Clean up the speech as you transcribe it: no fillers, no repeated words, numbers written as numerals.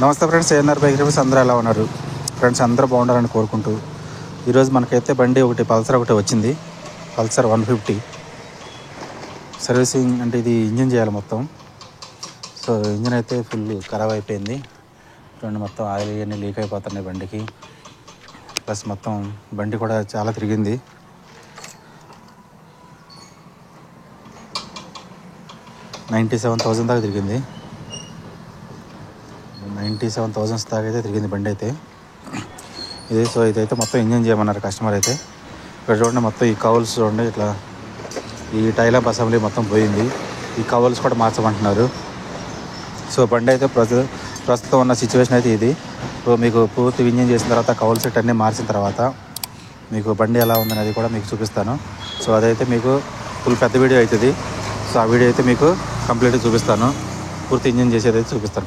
నమస్తే friends, ANR bike reviews అందరూ ఎలా ఉన్నారు ఫ్రెండ్స్? అందరూ బాగుండాలని కోరుకుంటూ ఈరోజు మనకైతే బండి పల్సర్ ఒకటి వచ్చింది. పల్సర్ 150 సర్వీసింగ్ అంటే ఇది ఇంజిన్ చేయాలి మొత్తం. సో ఇంజిన్ అయితే ఫుల్ ఖరాబ్ అయిపోయింది. చూడండి, మొత్తం ఆయిల్ ఇవన్నీ లీక్ అయిపోతున్నాయి బండికి. ప్లస్ మొత్తం బండి కూడా చాలా తిరిగింది. $97,000 దాకా తిరిగింది. 97,000 దాకా అయితే తిరిగింది బండి అయితే. సో ఇదైతే మొత్తం ఇంజిన్ చేయమన్నారు కస్టమర్ అయితే. ఇక్కడ చూడండి, మొత్తం ఈ కవర్స్ చూడండి, ఇట్లా ఈ టైలప్ అసెంబ్లీ మొత్తం పోయింది. ఈ కవర్స్ కూడా మార్చమంటున్నారు. సో బండి అయితే ప్రస్తుతం ఉన్న సిచ్యువేషన్ అయితే ఇది. సో మీకు పూర్తి ఇంజిన్ చేసిన తర్వాత కవర్ సెట్ అన్నీ మార్చిన తర్వాత మీకు బండి ఎలా ఉందనేది కూడా మీకు చూపిస్తాను. సో అదైతే మీకు ఫుల్ పెద్ద వీడియో అవుతుంది. సో ఆ వీడియో అయితే మీకు కంప్లీట్గా చూపిస్తాను. పూర్తి ఇంజిన్ చేసేది అయితే చూపిస్తాను.